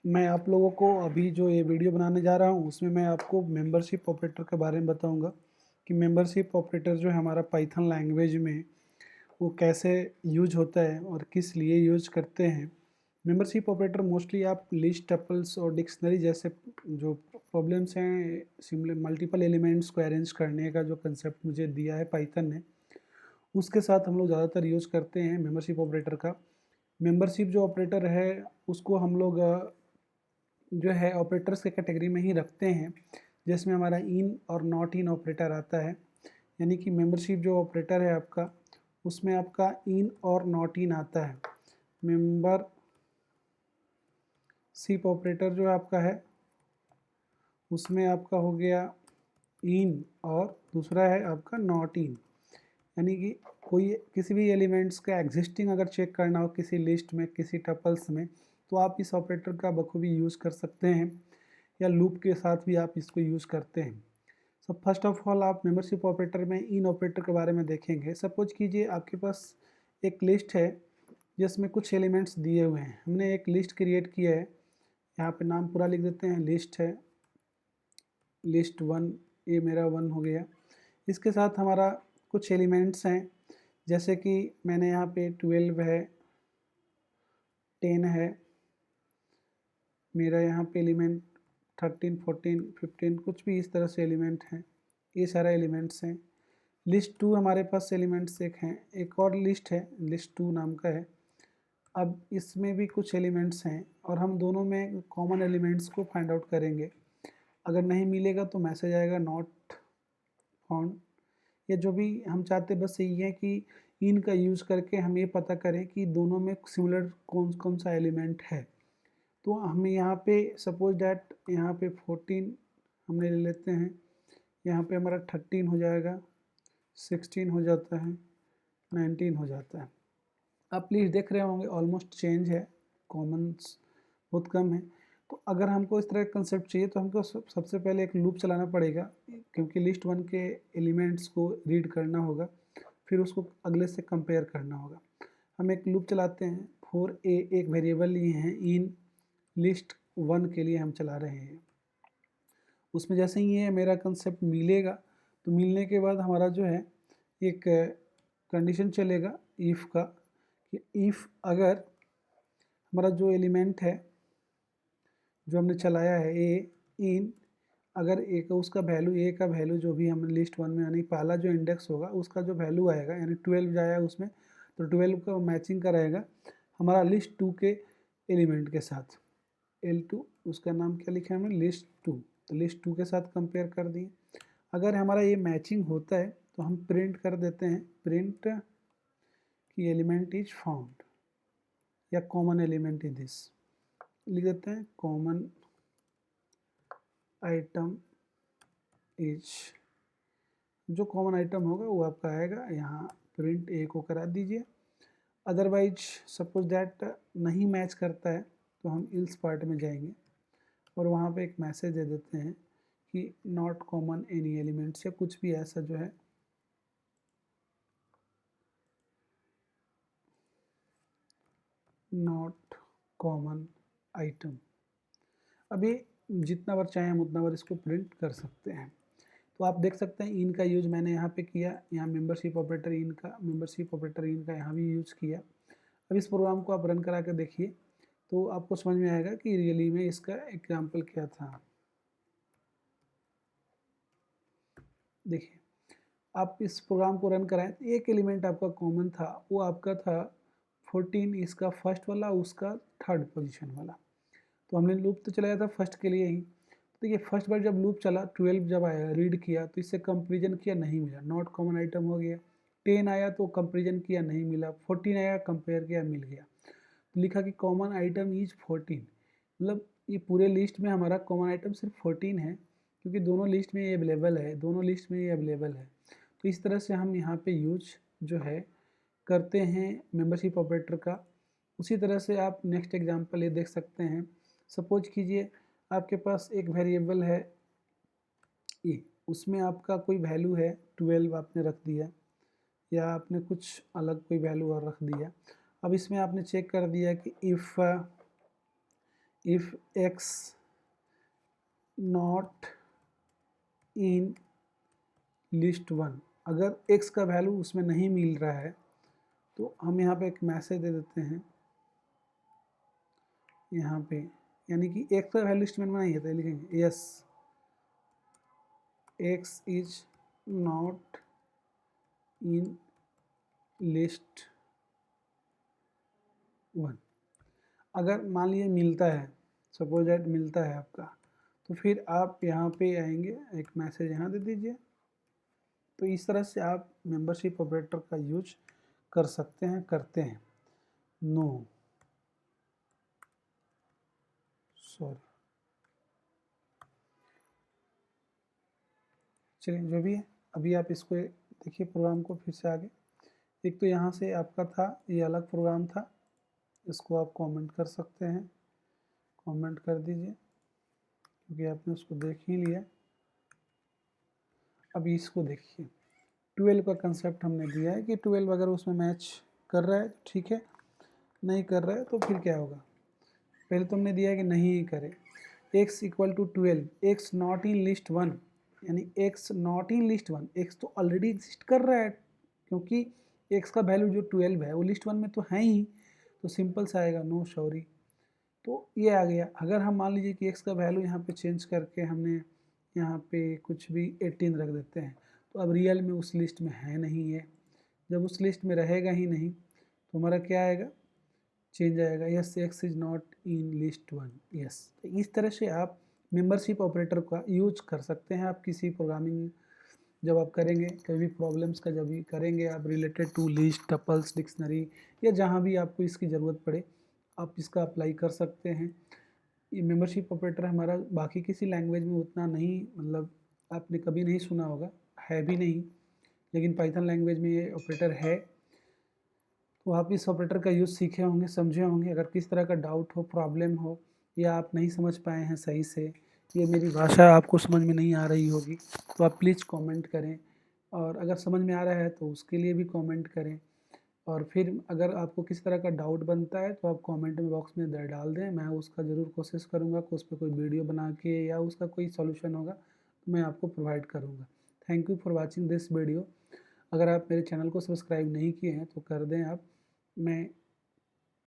मैं आप लोगों को अभी जो ये वीडियो बनाने जा रहा हूँ उसमें मैं आपको मेंबरशिप ऑपरेटर के बारे में बताऊंगा कि मेंबरशिप ऑपरेटर जो है हमारा पाइथन लैंग्वेज में वो कैसे यूज होता है और किस लिए यूज करते हैं। मेंबरशिप ऑपरेटर मोस्टली आप लिस्ट, टपल्स और डिक्शनरी जैसे जो प्रॉब्लम्स हैं सिमिलर मल्टीपल एलिमेंट्स को अरेंज करने का जो कंसेप्ट मुझे दिया है पाइथन ने, उसके साथ हम लोग ज़्यादातर यूज़ करते हैं मेंबरशिप ऑपरेटर का। मेंबरशिप जो ऑपरेटर है उसको हम लोग जो है ऑपरेटर्स के कैटेगरी में ही रखते हैं, जिसमें हमारा इन और नॉट इन ऑपरेटर आता है। यानी कि मेंबरशिप जो ऑपरेटर है आपका, उसमें आपका इन और नॉट इन आता है। मेंबरशिप ऑपरेटर जो आपका है उसमें आपका हो गया इन और दूसरा है आपका नॉट इन। यानी कि कोई किसी भी एलिमेंट्स का एग्जिस्टिंग अगर चेक करना हो किसी लिस्ट में, किसी टपल्स में, तो आप इस ऑपरेटर का बखूबी यूज़ कर सकते हैं, या लूप के साथ भी आप इसको यूज़ करते हैं। सो फर्स्ट ऑफ ऑल आप मेंबरशिप ऑपरेटर में इन ऑपरेटर के बारे में देखेंगे। सपोज कीजिए आपके पास एक लिस्ट है जिसमें कुछ एलिमेंट्स दिए हुए हैं। हमने एक लिस्ट क्रिएट किया है, यहाँ पे नाम पूरा लिख देते हैं, लिस्ट है, लिस्ट वन, ये मेरा वन हो गया। इसके साथ हमारा कुछ एलिमेंट्स हैं, जैसे कि मैंने यहाँ पे 12 है, 10 है, मेरा यहाँ पे एलिमेंट 13, 14, 15 कुछ भी इस तरह से एलिमेंट हैं, ये सारा एलिमेंट्स हैं। लिस्ट टू हमारे पास एलिमेंट्स एक हैं, एक और लिस्ट है लिस्ट टू नाम का है। अब इसमें भी कुछ एलिमेंट्स हैं और हम दोनों में कॉमन एलिमेंट्स को फाइंड आउट करेंगे। अगर नहीं मिलेगा तो मैसेज आएगा नॉट फाउंड। या जो भी हम चाहते बस यही है कि इन का यूज़ करके हम ये पता करें कि दोनों में सिमिलर कौन कौन सा एलिमेंट है। तो हमें यहाँ पे सपोज डैट यहाँ पे 14 हमने ले लेते हैं, यहाँ पे हमारा 13 हो जाएगा, 16 हो जाता है, 19 हो जाता है। आप प्लीज़ देख रहे होंगे ऑलमोस्ट चेंज है, कॉमन्स बहुत कम है। तो अगर हमको इस तरह का कंसेप्ट चाहिए तो हमको सबसे पहले एक लूप चलाना पड़ेगा, क्योंकि लिस्ट वन के एलिमेंट्स को रीड करना होगा, फिर उसको अगले से कंपेयर करना होगा। हम एक लूप चलाते हैं, फॉर ए एक वेरिएबल लिए हैं इन लिस्ट वन के लिए हम चला रहे हैं। उसमें जैसे ही ये मेरा कंसेप्ट मिलेगा तो मिलने के बाद हमारा जो है एक कंडीशन चलेगा इफ़ का, कि इफ़ अगर हमारा जो एलिमेंट है जो हमने चलाया है ए इन, अगर ए का उसका वैल्यू, ए का वैल्यू जो भी हमने लिस्ट वन में यानी पहला जो इंडेक्स होगा उसका जो वैल्यू आएगा यानी 12 जाएगा उसमें, तो 12 का मैचिंग का रहेगा हमारा लिस्ट टू के एलिमेंट के साथ। L2 उसका नाम क्या लिखा है हमने, लिस्ट टू, तो लिस्ट टू के साथ कंपेयर कर दिए। अगर हमारा ये मैचिंग होता है तो हम प्रिंट कर देते हैं, प्रिंट कि एलिमेंट इज फाउंड, या कॉमन एलिमेंट इन दिस लिख देते हैं, कॉमन आइटम इज, जो कॉमन आइटम होगा वो आपका आएगा, यहाँ प्रिंट ए को करा दीजिए। अदरवाइज सपोज दैट नहीं मैच करता है तो हम इल्स पार्ट में जाएंगे और वहाँ पे एक मैसेज दे देते हैं कि नॉट कॉमन एनी एलिमेंट्स, या कुछ भी ऐसा जो है नॉट कॉमन आइटम। अभी जितना बार चाहें हम उतना बार इसको प्रिंट कर सकते हैं। तो आप देख सकते हैं इन का यूज मैंने यहाँ पे किया, यहाँ मेंबरशिप ऑपरेटर इन का, मेंबरशिप ऑपरेटर इन का यहाँ भी यूज किया। अब इस प्रोग्राम को आप रन करा कर देखिए तो आपको समझ में आएगा कि रियली में इसका एग्जाम्पल क्या था। देखिए आप इस प्रोग्राम को रन कराएं तो एक एलिमेंट आपका कॉमन था, वो आपका था 14, इसका फर्स्ट वाला, उसका थर्ड पोजीशन वाला। तो हमने लूप तो चलाया था फर्स्ट के लिए ही। तो देखिए फर्स्ट बार जब लूप चला 12 जब आया रीड किया तो इससे कंपेरिजन किया, नहीं मिला, नॉट कॉमन आइटम हो गया। 10 आया तो कंपेरिजन किया, नहीं मिला। 14 आया, कंपेयर किया, मिल गया। तो लिखा कि कॉमन आइटम इज 14, मतलब ये पूरे लिस्ट में हमारा कॉमन आइटम सिर्फ 14 है, क्योंकि दोनों लिस्ट में ये अवेलेबल है, दोनों लिस्ट में ये अवेलेबल है। तो इस तरह से हम यहाँ पे यूज जो है करते हैं मेंबरशिप ऑपरेटर का। उसी तरह से आप नेक्स्ट एग्जांपल ये देख सकते हैं। सपोज कीजिए आपके पास एक वेरिएबल है ए, उसमें आपका कोई वैल्यू है 12 आपने रख दिया, या आपने कुछ अलग कोई वैल्यू और रख दिया। अब इसमें आपने चेक कर दिया कि if if x not in list 1, अगर x का वैल्यू उसमें नहीं मिल रहा है तो हम यहाँ पे एक मैसेज दे देते हैं यहाँ पे, यानी कि x का वैल्यू लिस्ट में नहीं है तो लिखेंगे yes x is not in list 1। अगर मान लीजिए मिलता है, सपोज दैट मिलता है आपका, तो फिर आप यहाँ पे आएंगे, एक मैसेज यहाँ दे दीजिए। तो इस तरह से आप मेंबरशिप ऑपरेटर का यूज कर सकते हैं, करते हैं। नो सॉरी, चलिए जो भी है, अभी आप इसको देखिए प्रोग्राम को फिर से आगे। एक तो यहाँ से आपका था, ये अलग प्रोग्राम था, इसको आप कमेंट कर सकते हैं, कमेंट कर दीजिए क्योंकि आपने उसको देख ही लिया। अभी इसको देखिए, 12 का कंसेप्ट हमने दिया है कि 12 अगर उसमें मैच कर रहा है ठीक है, नहीं कर रहा है तो फिर क्या होगा। पहले तो हमने दिया है कि नहीं करे, x equal to 12, x not in list 1, यानी x not in list 1, x तो ऑलरेडी एग्जिस्ट कर रहा है क्योंकि x का वैल्यू जो 12 है वो लिस्ट 1 में तो है ही, तो सिंपल सा आएगा नो सॉरी। तो ये आ गया। अगर हम मान लीजिए कि x का वैल्यू यहाँ पे चेंज करके हमने यहाँ पे कुछ भी 18 रख देते हैं, तो अब रियल में उस लिस्ट में है नहीं है, जब उस लिस्ट में रहेगा ही नहीं तो हमारा क्या आएगा, चेंज आएगा, yes x is not in list 1, yes. तो इस तरह से आप मेंबरशिप ऑपरेटर का यूज कर सकते हैं। आप किसी प्रोग्रामिंग जब आप करेंगे, कभी प्रॉब्लम्स का जब भी करेंगे आप related to list, tuples, dictionary या जहाँ भी आपको इसकी ज़रूरत पड़े, आप इसका अप्लाई कर सकते हैं। ये मेंबरशिप ऑपरेटर हमारा बाकी किसी लैंग्वेज में उतना नहीं, मतलब आपने कभी नहीं सुना होगा, है भी नहीं, लेकिन पाइथन लैंग्वेज में ये ऑपरेटर है। तो आप इस ऑपरेटर का यूज़ सीखे होंगे, समझे होंगे। अगर किस तरह का डाउट हो, प्रॉब्लम हो, या आप नहीं समझ पाए हैं सही से, ये मेरी भाषा आपको समझ में नहीं आ रही होगी, तो आप प्लीज़ कमेंट करें, और अगर समझ में आ रहा है तो उसके लिए भी कमेंट करें। और फिर अगर आपको किसी तरह का डाउट बनता है तो आप कमेंट में बॉक्स में डाल दें, मैं उसका ज़रूर कोशिश करूँगा कि उस पर कोई वीडियो बना के या उसका कोई सॉल्यूशन होगा तो मैं आपको प्रोवाइड करूँगा। Thank you for watching this video. अगर आप मेरे चैनल को सब्सक्राइब नहीं किए हैं तो कर दें आप। मैं